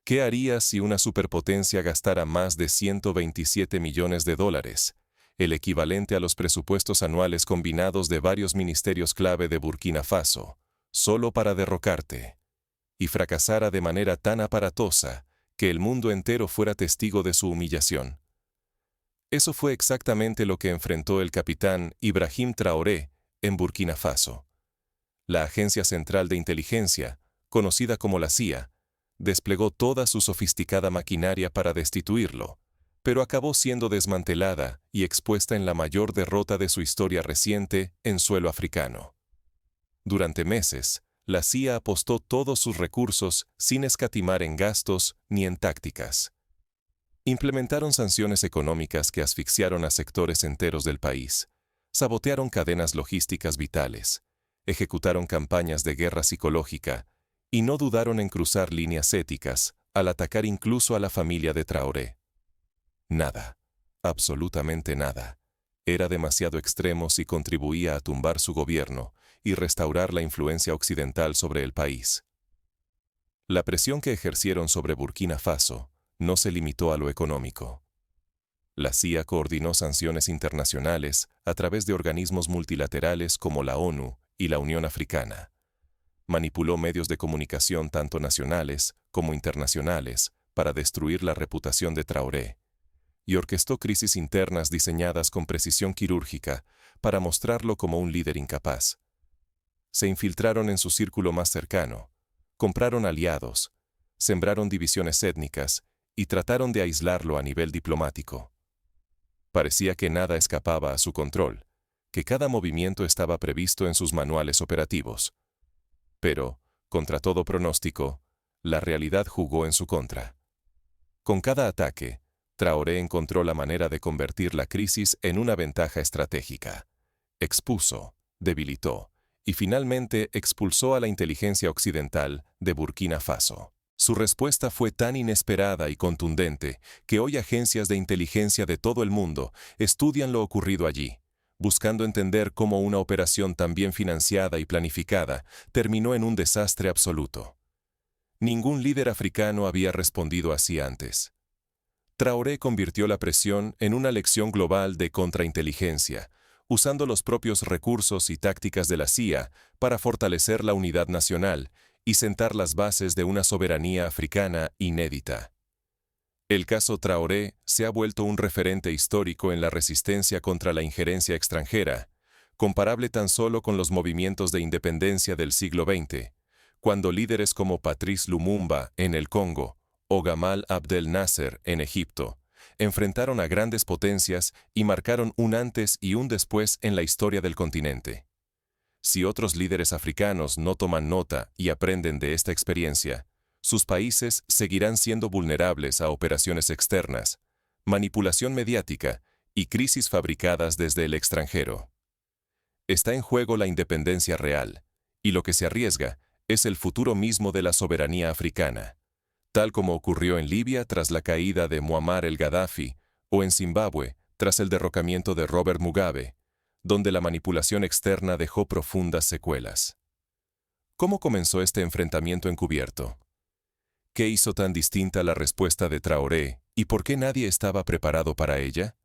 ¿Qué harías si una superpotencia gastara más de 127 millones de dólares, el equivalente a los presupuestos anuales combinados de varios ministerios clave de Burkina Faso, solo para derrocarte, y fracasara de manera tan aparatosa que el mundo entero fuera testigo de su humillación? Eso fue exactamente lo que enfrentó el capitán Ibrahim Traoré en Burkina Faso. La Agencia Central de Inteligencia, conocida como la CIA, desplegó toda su sofisticada maquinaria para destituirlo, pero acabó siendo desmantelada y expuesta en la mayor derrota de su historia reciente en suelo africano. Durante meses, la CIA apostó todos sus recursos sin escatimar en gastos ni en tácticas. Implementaron sanciones económicas que asfixiaron a sectores enteros del país, sabotearon cadenas logísticas vitales, ejecutaron campañas de guerra psicológica y no dudaron en cruzar líneas éticas al atacar incluso a la familia de Traoré. Nada, absolutamente nada, era demasiado extremo si contribuía a tumbar su gobierno y restaurar la influencia occidental sobre el país. La presión que ejercieron sobre Burkina Faso no se limitó a lo económico. La CIA coordinó sanciones internacionales a través de organismos multilaterales como la ONU y la Unión Africana. Manipuló medios de comunicación tanto nacionales como internacionales para destruir la reputación de Traoré, y orquestó crisis internas diseñadas con precisión quirúrgica para mostrarlo como un líder incapaz. Se infiltraron en su círculo más cercano, compraron aliados, sembraron divisiones étnicas y trataron de aislarlo a nivel diplomático. Parecía que nada escapaba a su control, que cada movimiento estaba previsto en sus manuales operativos. Pero, contra todo pronóstico, la realidad jugó en su contra. Con cada ataque, Traoré encontró la manera de convertir la crisis en una ventaja estratégica. Expuso, debilitó y finalmente expulsó a la inteligencia occidental de Burkina Faso. Su respuesta fue tan inesperada y contundente que hoy agencias de inteligencia de todo el mundo estudian lo ocurrido allí, buscando entender cómo una operación tan bien financiada y planificada terminó en un desastre absoluto. Ningún líder africano había respondido así antes. Traoré convirtió la presión en una lección global de contrainteligencia, usando los propios recursos y tácticas de la CIA para fortalecer la unidad nacional y sentar las bases de una soberanía africana inédita. El caso Traoré se ha vuelto un referente histórico en la resistencia contra la injerencia extranjera, comparable tan solo con los movimientos de independencia del siglo XX, cuando líderes como Patrice Lumumba en el Congo o Gamal Abdel Nasser en Egipto enfrentaron a grandes potencias y marcaron un antes y un después en la historia del continente. Si otros líderes africanos no toman nota y aprenden de esta experiencia, sus países seguirán siendo vulnerables a operaciones externas, manipulación mediática y crisis fabricadas desde el extranjero. Está en juego la independencia real, y lo que se arriesga es el futuro mismo de la soberanía africana, tal como ocurrió en Libia tras la caída de Muammar el-Gaddafi o en Zimbabue tras el derrocamiento de Robert Mugabe, donde la manipulación externa dejó profundas secuelas. ¿Cómo comenzó este enfrentamiento encubierto? ¿Qué hizo tan distinta la respuesta de Traoré y por qué nadie estaba preparado para ella?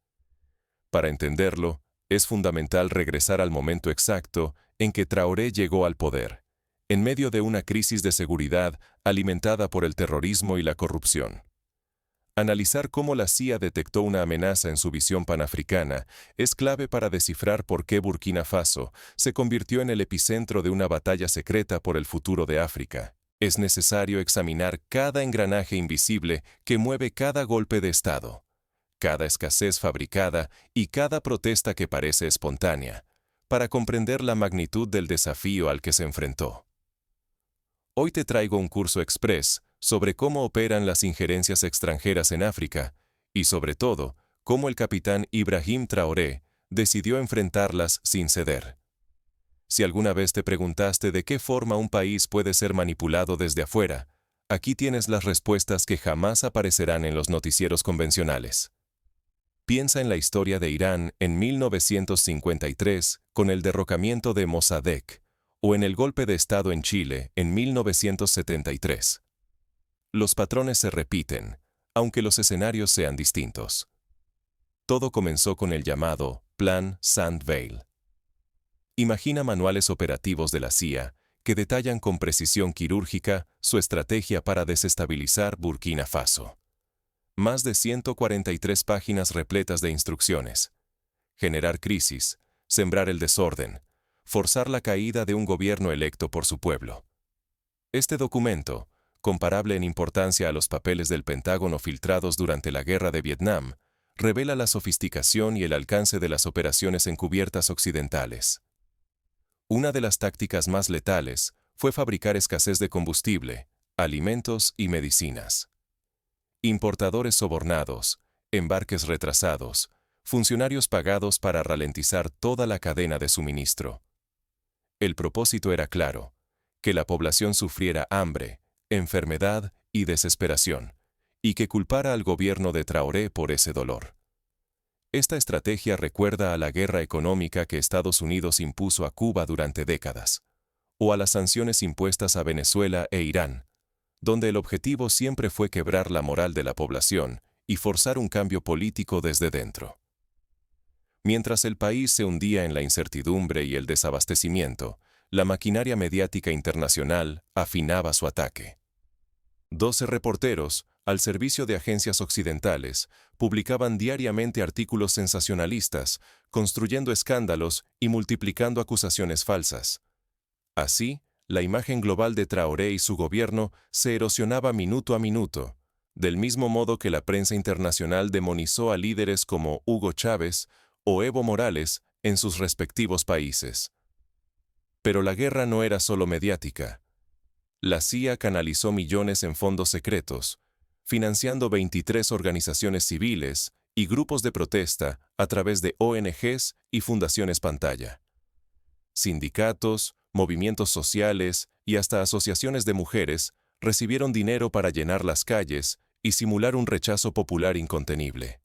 Para entenderlo, es fundamental regresar al momento exacto en que Traoré llegó al poder, en medio de una crisis de seguridad alimentada por el terrorismo y la corrupción. Analizar cómo la CIA detectó una amenaza en su visión panafricana es clave para descifrar por qué Burkina Faso se convirtió en el epicentro de una batalla secreta por el futuro de África. Es necesario examinar cada engranaje invisible que mueve cada golpe de Estado, cada escasez fabricada y cada protesta que parece espontánea, para comprender la magnitud del desafío al que se enfrentó. Hoy te traigo un curso express sobre cómo operan las injerencias extranjeras en África y, sobre todo, cómo el capitán Ibrahim Traoré decidió enfrentarlas sin ceder. Si alguna vez te preguntaste de qué forma un país puede ser manipulado desde afuera, aquí tienes las respuestas que jamás aparecerán en los noticieros convencionales. Piensa en la historia de Irán en 1953 con el derrocamiento de Mossadegh, o en el golpe de Estado en Chile en 1973. Los patrones se repiten, aunque los escenarios sean distintos. Todo comenzó con el llamado Plan Sand Veil. Imagina manuales operativos de la CIA que detallan con precisión quirúrgica su estrategia para desestabilizar Burkina Faso. Más de 143 páginas repletas de instrucciones. Generar crisis, sembrar el desorden, forzar la caída de un gobierno electo por su pueblo. Este documento, comparable en importancia a los papeles del Pentágono filtrados durante la Guerra de Vietnam, revela la sofisticación y el alcance de las operaciones encubiertas occidentales. Una de las tácticas más letales fue fabricar escasez de combustible, alimentos y medicinas. Importadores sobornados, embarques retrasados, funcionarios pagados para ralentizar toda la cadena de suministro. El propósito era claro: que la población sufriera hambre, enfermedad y desesperación, y que culpara al gobierno de Traoré por ese dolor. Esta estrategia recuerda a la guerra económica que Estados Unidos impuso a Cuba durante décadas, o a las sanciones impuestas a Venezuela e Irán, donde el objetivo siempre fue quebrar la moral de la población y forzar un cambio político desde dentro. Mientras el país se hundía en la incertidumbre y el desabastecimiento, la maquinaria mediática internacional afinaba su ataque. 12 reporteros, al servicio de agencias occidentales, publicaban diariamente artículos sensacionalistas, construyendo escándalos y multiplicando acusaciones falsas. Así, la imagen global de Traoré y su gobierno se erosionaba minuto a minuto, del mismo modo que la prensa internacional demonizó a líderes como Hugo Chávez o Evo Morales en sus respectivos países. Pero la guerra no era solo mediática. La CIA canalizó millones en fondos secretos, financiando 23 organizaciones civiles y grupos de protesta a través de ONGs y fundaciones pantalla. Sindicatos, movimientos sociales y hasta asociaciones de mujeres recibieron dinero para llenar las calles y simular un rechazo popular incontenible.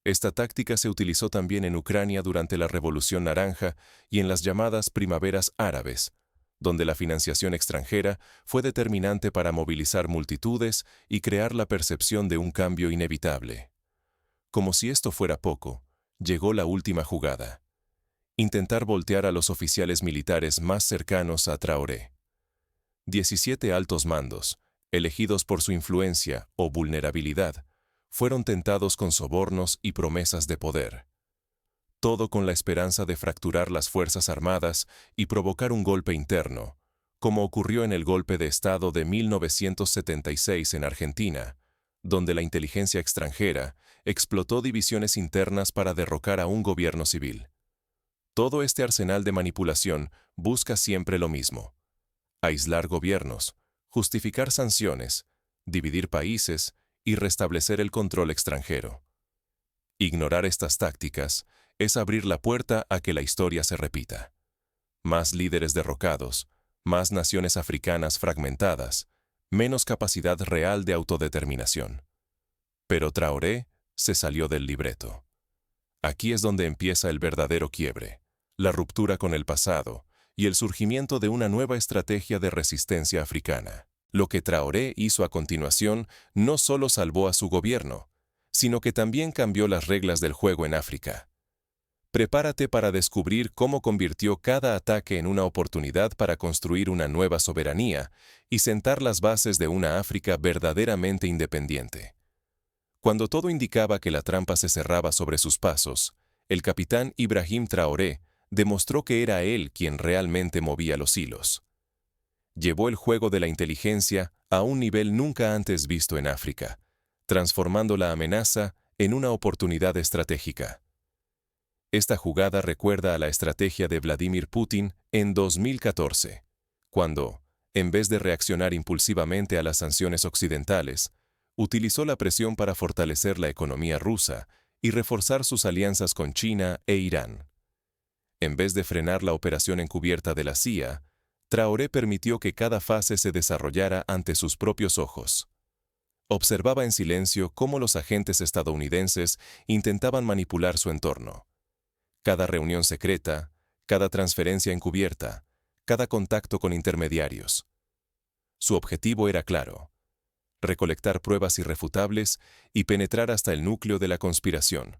Esta táctica se utilizó también en Ucrania durante la Revolución Naranja y en las llamadas Primaveras Árabes, donde la financiación extranjera fue determinante para movilizar multitudes y crear la percepción de un cambio inevitable. Como si esto fuera poco, llegó la última jugada: intentar voltear a los oficiales militares más cercanos a Traoré. 17 altos mandos, elegidos por su influencia o vulnerabilidad, fueron tentados con sobornos y promesas de poder. Todo con la esperanza de fracturar las Fuerzas Armadas y provocar un golpe interno, como ocurrió en el golpe de Estado de 1976 en Argentina, donde la inteligencia extranjera explotó divisiones internas para derrocar a un gobierno civil. Todo este arsenal de manipulación busca siempre lo mismo: aislar gobiernos, justificar sanciones, dividir países y restablecer el control extranjero. Ignorar estas tácticas es abrir la puerta a que la historia se repita. Más líderes derrocados, más naciones africanas fragmentadas, menos capacidad real de autodeterminación. Pero Traoré se salió del libreto. Aquí es donde empieza el verdadero quiebre, la ruptura con el pasado y el surgimiento de una nueva estrategia de resistencia africana. Lo que Traoré hizo a continuación no solo salvó a su gobierno, sino que también cambió las reglas del juego en África. Prepárate para descubrir cómo convirtió cada ataque en una oportunidad para construir una nueva soberanía y sentar las bases de una África verdaderamente independiente. Cuando todo indicaba que la trampa se cerraba sobre sus pasos, el capitán Ibrahim Traoré demostró que era él quien realmente movía los hilos. Llevó el juego de la inteligencia a un nivel nunca antes visto en África, transformando la amenaza en una oportunidad estratégica. Esta jugada recuerda a la estrategia de Vladimir Putin en 2014, cuando, en vez de reaccionar impulsivamente a las sanciones occidentales, utilizó la presión para fortalecer la economía rusa y reforzar sus alianzas con China e Irán. En vez de frenar la operación encubierta de la CIA, Traoré permitió que cada fase se desarrollara ante sus propios ojos. Observaba en silencio cómo los agentes estadounidenses intentaban manipular su entorno. Cada reunión secreta, cada transferencia encubierta, cada contacto con intermediarios. Su objetivo era claro: recolectar pruebas irrefutables y penetrar hasta el núcleo de la conspiración.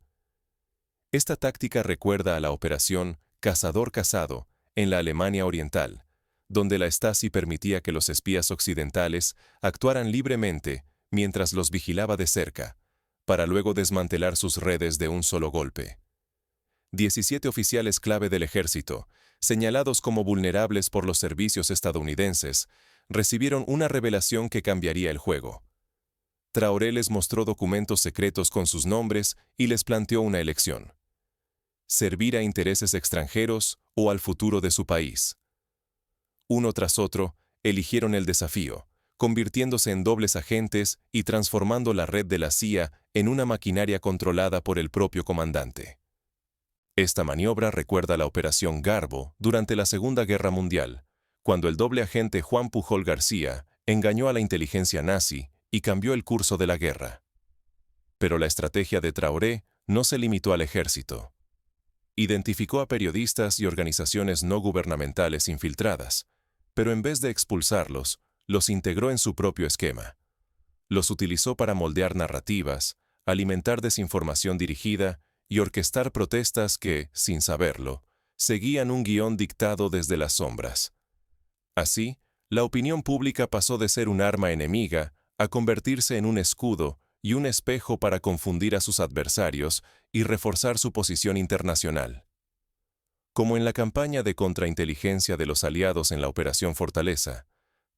Esta táctica recuerda a la operación Cazador-Cazado en la Alemania Oriental, donde la Stasi permitía que los espías occidentales actuaran libremente mientras los vigilaba de cerca, para luego desmantelar sus redes de un solo golpe. 17 oficiales clave del ejército, señalados como vulnerables por los servicios estadounidenses, recibieron una revelación que cambiaría el juego. Traoré les mostró documentos secretos con sus nombres y les planteó una elección: servir a intereses extranjeros o al futuro de su país. Uno tras otro, eligieron el desafío, convirtiéndose en dobles agentes y transformando la red de la CIA en una maquinaria controlada por el propio comandante. Esta maniobra recuerda la Operación Garbo durante la Segunda Guerra Mundial, cuando el doble agente Juan Pujol García engañó a la inteligencia nazi y cambió el curso de la guerra. Pero la estrategia de Traoré no se limitó al ejército. Identificó a periodistas y organizaciones no gubernamentales infiltradas, pero en vez de expulsarlos, los integró en su propio esquema. Los utilizó para moldear narrativas, alimentar desinformación dirigida y orquestar protestas que, sin saberlo, seguían un guión dictado desde las sombras. Así, la opinión pública pasó de ser un arma enemiga a convertirse en un escudo y un espejo para confundir a sus adversarios y reforzar su posición internacional. Como en la campaña de contrainteligencia de los aliados en la Operación Fortaleza,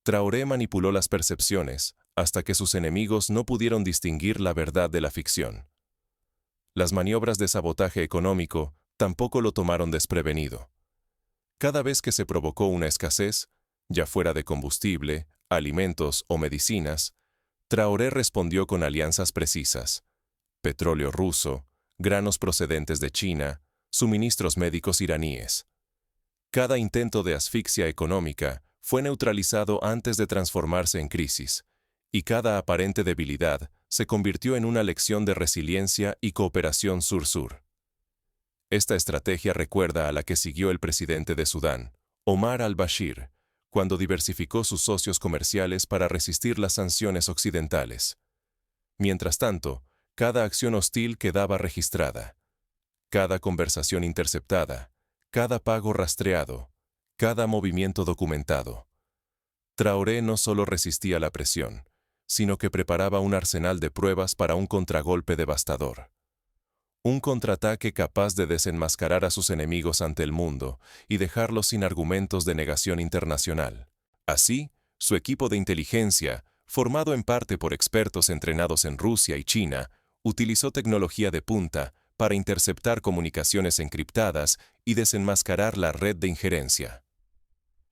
Traoré manipuló las percepciones hasta que sus enemigos no pudieron distinguir la verdad de la ficción. Las maniobras de sabotaje económico tampoco lo tomaron desprevenido. Cada vez que se provocó una escasez, ya fuera de combustible, alimentos o medicinas, Traoré respondió con alianzas precisas: petróleo ruso, granos procedentes de China, suministros médicos iraníes. Cada intento de asfixia económica fue neutralizado antes de transformarse en crisis, y cada aparente debilidad se convirtió en una lección de resiliencia y cooperación sur-sur. Esta estrategia recuerda a la que siguió el presidente de Sudán, Omar al-Bashir, cuando diversificó sus socios comerciales para resistir las sanciones occidentales. Mientras tanto, cada acción hostil quedaba registrada, cada conversación interceptada, cada pago rastreado, cada movimiento documentado. Traoré no solo resistía la presión, sino que preparaba un arsenal de pruebas para un contragolpe devastador. Un contraataque capaz de desenmascarar a sus enemigos ante el mundo y dejarlos sin argumentos de negación internacional. Así, su equipo de inteligencia, formado en parte por expertos entrenados en Rusia y China, utilizó tecnología de punta para interceptar comunicaciones encriptadas y desenmascarar la red de injerencia.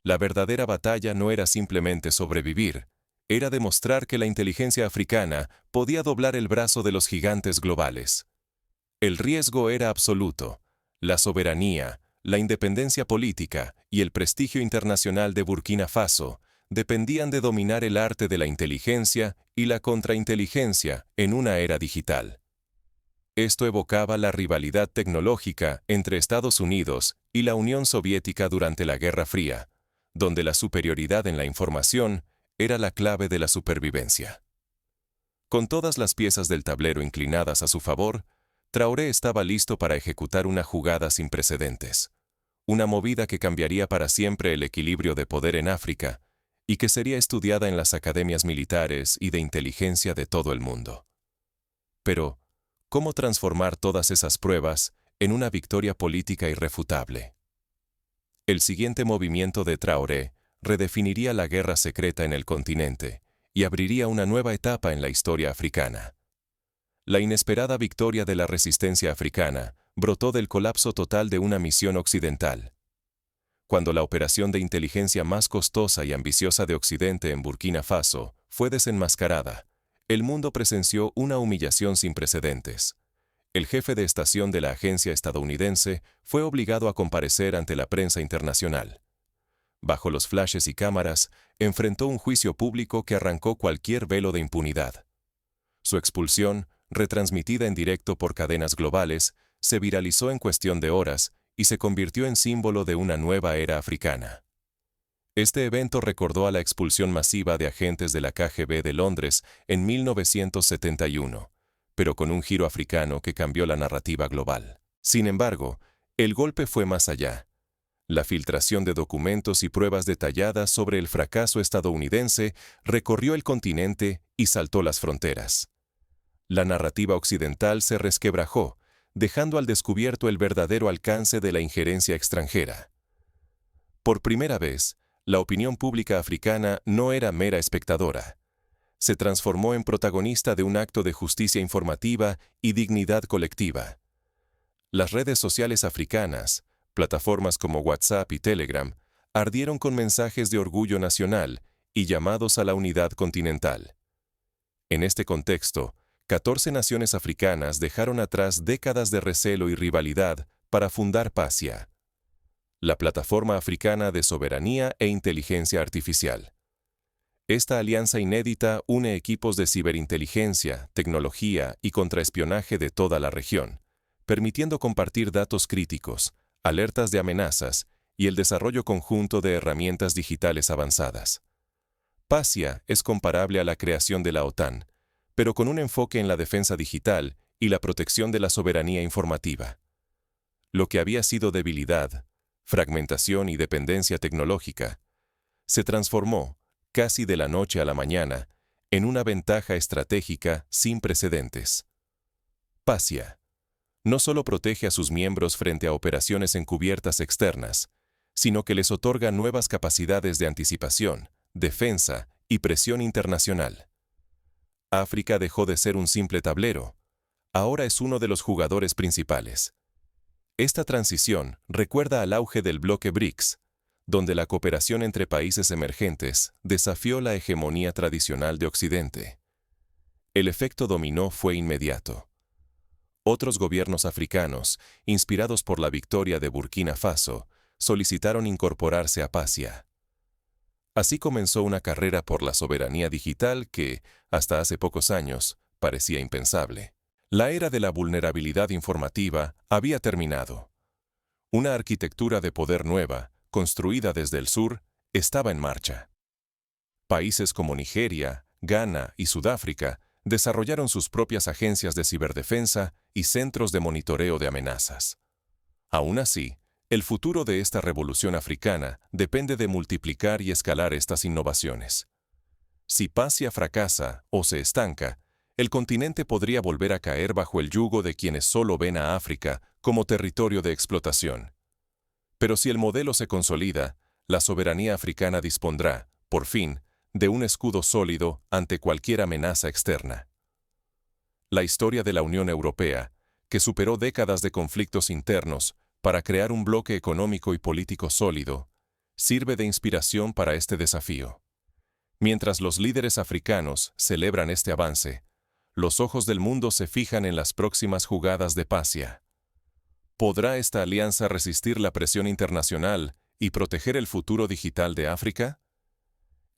La verdadera batalla no era simplemente sobrevivir, era demostrar que la inteligencia africana podía doblar el brazo de los gigantes globales. El riesgo era absoluto. La soberanía, la independencia política y el prestigio internacional de Burkina Faso dependían de dominar el arte de la inteligencia y la contrainteligencia en una era digital. Esto evocaba la rivalidad tecnológica entre Estados Unidos y la Unión Soviética durante la Guerra Fría, donde la superioridad en la información era la clave de la supervivencia. Con todas las piezas del tablero inclinadas a su favor, Traoré estaba listo para ejecutar una jugada sin precedentes, una movida que cambiaría para siempre el equilibrio de poder en África y que sería estudiada en las academias militares y de inteligencia de todo el mundo. Pero, ¿cómo transformar todas esas pruebas en una victoria política irrefutable? El siguiente movimiento de Traoré redefiniría la guerra secreta en el continente y abriría una nueva etapa en la historia africana. La inesperada victoria de la resistencia africana brotó del colapso total de una misión occidental. Cuando la operación de inteligencia más costosa y ambiciosa de Occidente en Burkina Faso fue desenmascarada, el mundo presenció una humillación sin precedentes. El jefe de estación de la agencia estadounidense fue obligado a comparecer ante la prensa internacional. Bajo los flashes y cámaras, enfrentó un juicio público que arrancó cualquier velo de impunidad. Su expulsión, retransmitida en directo por cadenas globales, se viralizó en cuestión de horas y se convirtió en símbolo de una nueva era africana. Este evento recordó a la expulsión masiva de agentes de la KGB de Londres en 1971, pero con un giro africano que cambió la narrativa global. Sin embargo, el golpe fue más allá. La filtración de documentos y pruebas detalladas sobre el fracaso estadounidense recorrió el continente y saltó las fronteras. La narrativa occidental se resquebrajó, dejando al descubierto el verdadero alcance de la injerencia extranjera. Por primera vez, la opinión pública africana no era mera espectadora. Se transformó en protagonista de un acto de justicia informativa y dignidad colectiva. Las redes sociales africanas, plataformas como WhatsApp y Telegram, ardieron con mensajes de orgullo nacional y llamados a la unidad continental. En este contexto, 14 naciones africanas dejaron atrás décadas de recelo y rivalidad para fundar PASIA, la Plataforma Africana de Soberanía e Inteligencia Artificial. Esta alianza inédita une equipos de ciberinteligencia, tecnología y contraespionaje de toda la región, permitiendo compartir datos críticos, alertas de amenazas y el desarrollo conjunto de herramientas digitales avanzadas. PASIA es comparable a la creación de la OTAN, pero con un enfoque en la defensa digital y la protección de la soberanía informativa. Lo que había sido debilidad, fragmentación y dependencia tecnológica, se transformó, casi de la noche a la mañana, en una ventaja estratégica sin precedentes. PASIA no solo protege a sus miembros frente a operaciones encubiertas externas, sino que les otorga nuevas capacidades de anticipación, defensa y presión internacional. África dejó de ser un simple tablero, ahora es uno de los jugadores principales. Esta transición recuerda al auge del bloque BRICS, donde la cooperación entre países emergentes desafió la hegemonía tradicional de Occidente. El efecto dominó fue inmediato. Otros gobiernos africanos, inspirados por la victoria de Burkina Faso, solicitaron incorporarse a PASIA. Así comenzó una carrera por la soberanía digital que, hasta hace pocos años, parecía impensable. La era de la vulnerabilidad informativa había terminado. Una arquitectura de poder nueva, construida desde el sur, estaba en marcha. Países como Nigeria, Ghana y Sudáfrica desarrollaron sus propias agencias de ciberdefensa y centros de monitoreo de amenazas. Aún así, el futuro de esta revolución africana depende de multiplicar y escalar estas innovaciones. Si PASIA fracasa o se estanca, el continente podría volver a caer bajo el yugo de quienes solo ven a África como territorio de explotación. Pero si el modelo se consolida, la soberanía africana dispondrá, por fin, de un escudo sólido ante cualquier amenaza externa. La historia de la Unión Europea, que superó décadas de conflictos internos para crear un bloque económico y político sólido, sirve de inspiración para este desafío. Mientras los líderes africanos celebran este avance, los ojos del mundo se fijan en las próximas jugadas de PASIA. ¿Podrá esta alianza resistir la presión internacional y proteger el futuro digital de África?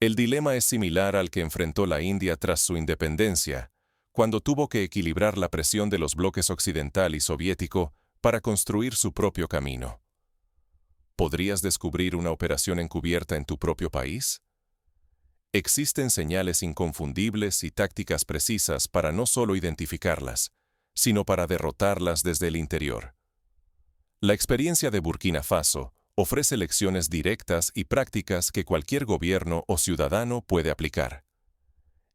El dilema es similar al que enfrentó la India tras su independencia, cuando tuvo que equilibrar la presión de los bloques occidental y soviético para construir su propio camino. ¿Podrías descubrir una operación encubierta en tu propio país? Existen señales inconfundibles y tácticas precisas para no solo identificarlas, sino para derrotarlas desde el interior. La experiencia de Burkina Faso ofrece lecciones directas y prácticas que cualquier gobierno o ciudadano puede aplicar.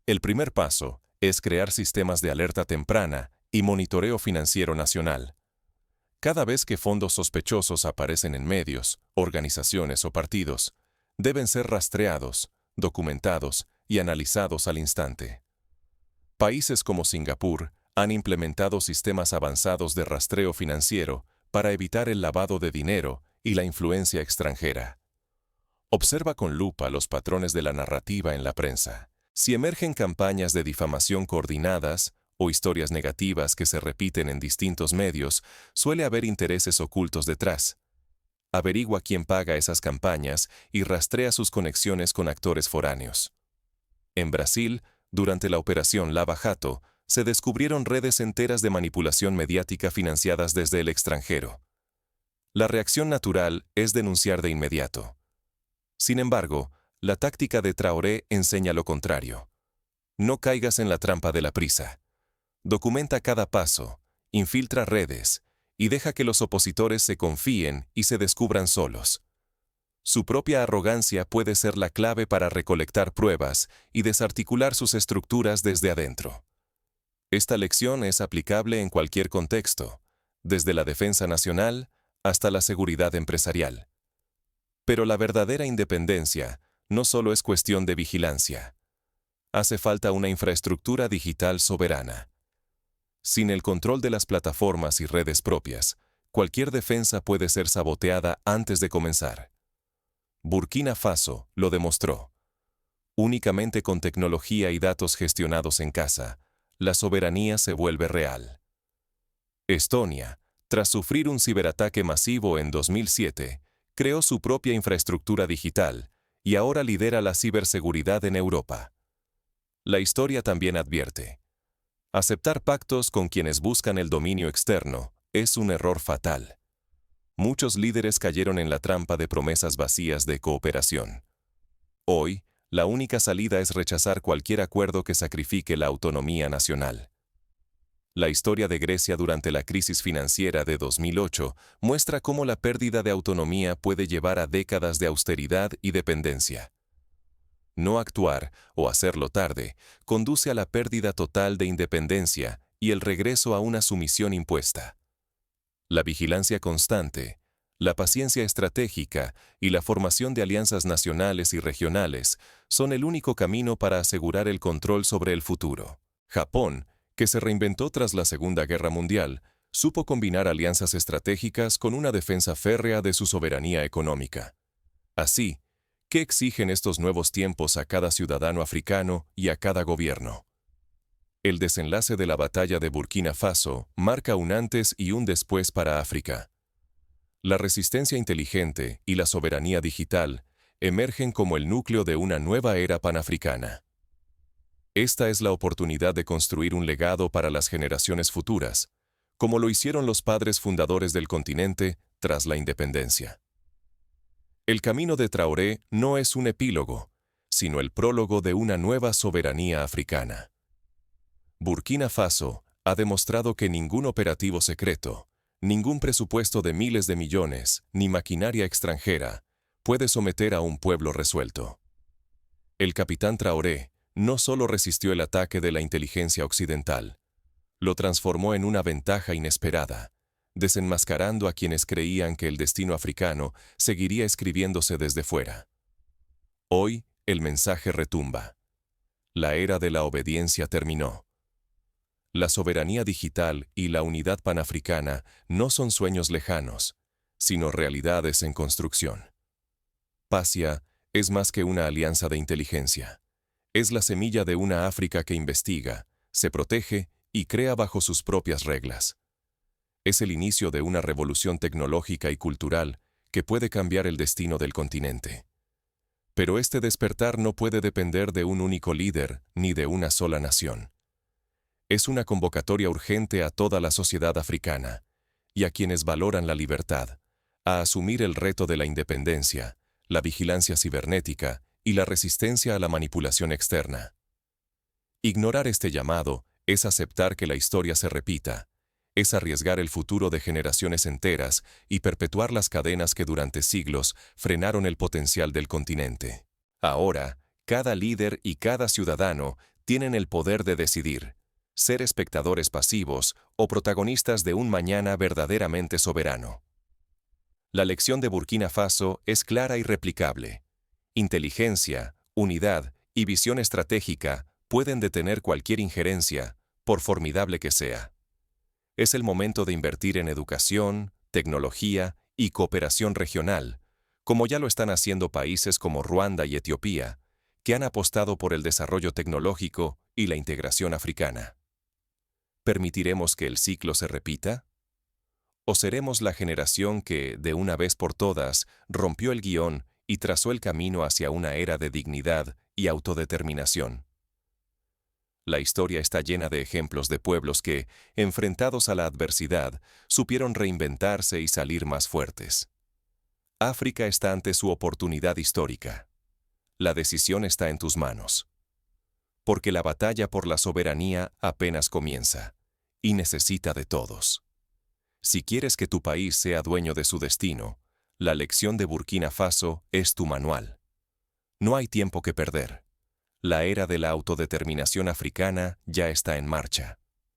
El primer paso es crear sistemas de alerta temprana y monitoreo financiero nacional. Cada vez que fondos sospechosos aparecen en medios, organizaciones o partidos, deben ser rastreados, documentados y analizados al instante. Países como Singapur han implementado sistemas avanzados de rastreo financiero para evitar el lavado de dinero y la influencia extranjera. Observa con lupa los patrones de la narrativa en la prensa. Si emergen campañas de difamación coordinadas o historias negativas que se repiten en distintos medios, suele haber intereses ocultos detrás. Averigua quién paga esas campañas y rastrea sus conexiones con actores foráneos. En Brasil, durante la Operación Lava Jato, se descubrieron redes enteras de manipulación mediática financiadas desde el extranjero. La reacción natural es denunciar de inmediato. Sin embargo, la táctica de Traoré enseña lo contrario. No caigas en la trampa de la prisa. Documenta cada paso, infiltra redes, y deja que los opositores se confíen y se descubran solos. Su propia arrogancia puede ser la clave para recolectar pruebas y desarticular sus estructuras desde adentro. Esta lección es aplicable en cualquier contexto, desde la defensa nacional hasta la seguridad empresarial. Pero la verdadera independencia no solo es cuestión de vigilancia. Hace falta una infraestructura digital soberana. Sin el control de las plataformas y redes propias, cualquier defensa puede ser saboteada antes de comenzar. Burkina Faso lo demostró. Únicamente con tecnología y datos gestionados en casa, la soberanía se vuelve real. Estonia, tras sufrir un ciberataque masivo en 2007, creó su propia infraestructura digital y ahora lidera la ciberseguridad en Europa. La historia también advierte: aceptar pactos con quienes buscan el dominio externo es un error fatal. Muchos líderes cayeron en la trampa de promesas vacías de cooperación. Hoy, la única salida es rechazar cualquier acuerdo que sacrifique la autonomía nacional. La historia de Grecia durante la crisis financiera de 2008 muestra cómo la pérdida de autonomía puede llevar a décadas de austeridad y dependencia. No actuar, o hacerlo tarde, conduce a la pérdida total de independencia y el regreso a una sumisión impuesta. La vigilancia constante, la paciencia estratégica y la formación de alianzas nacionales y regionales son el único camino para asegurar el control sobre el futuro. Japón, que se reinventó tras la Segunda Guerra Mundial, supo combinar alianzas estratégicas con una defensa férrea de su soberanía económica. Así, ¿qué exigen estos nuevos tiempos a cada ciudadano africano y a cada gobierno? El desenlace de la batalla de Burkina Faso marca un antes y un después para África. La resistencia inteligente y la soberanía digital emergen como el núcleo de una nueva era panafricana. Esta es la oportunidad de construir un legado para las generaciones futuras, como lo hicieron los padres fundadores del continente tras la independencia. El camino de Traoré no es un epílogo, sino el prólogo de una nueva soberanía africana. Burkina Faso ha demostrado que ningún operativo secreto, ningún presupuesto de miles de millones, ni maquinaria extranjera, puede someter a un pueblo resuelto. El capitán Traoré no solo resistió el ataque de la inteligencia occidental, lo transformó en una ventaja inesperada, desenmascarando a quienes creían que el destino africano seguiría escribiéndose desde fuera. Hoy, el mensaje retumba. La era de la obediencia terminó. La soberanía digital y la unidad panafricana no son sueños lejanos, sino realidades en construcción. PACIA es más que una alianza de inteligencia. Es la semilla de una África que investiga, se protege y crea bajo sus propias reglas. Es el inicio de una revolución tecnológica y cultural que puede cambiar el destino del continente. Pero este despertar no puede depender de un único líder ni de una sola nación. Es una convocatoria urgente a toda la sociedad africana y a quienes valoran la libertad, a asumir el reto de la independencia, la vigilancia cibernética y la resistencia a la manipulación externa. Ignorar este llamado es aceptar que la historia se repita, es arriesgar el futuro de generaciones enteras y perpetuar las cadenas que durante siglos frenaron el potencial del continente. Ahora, cada líder y cada ciudadano tienen el poder de decidir, ser espectadores pasivos o protagonistas de un mañana verdaderamente soberano. La lección de Burkina Faso es clara y replicable. Inteligencia, unidad y visión estratégica pueden detener cualquier injerencia, por formidable que sea. Es el momento de invertir en educación, tecnología y cooperación regional, como ya lo están haciendo países como Ruanda y Etiopía, que han apostado por el desarrollo tecnológico y la integración africana. ¿Permitiremos que el ciclo se repita? ¿O seremos la generación que, de una vez por todas, rompió el guión y trazó el camino hacia una era de dignidad y autodeterminación? La historia está llena de ejemplos de pueblos que, enfrentados a la adversidad, supieron reinventarse y salir más fuertes. África está ante su oportunidad histórica. La decisión está en tus manos. Porque la batalla por la soberanía apenas comienza, y necesita de todos. Si quieres que tu país sea dueño de su destino, la lección de Burkina Faso es tu manual. No hay tiempo que perder. La era de la autodeterminación africana ya está en marcha.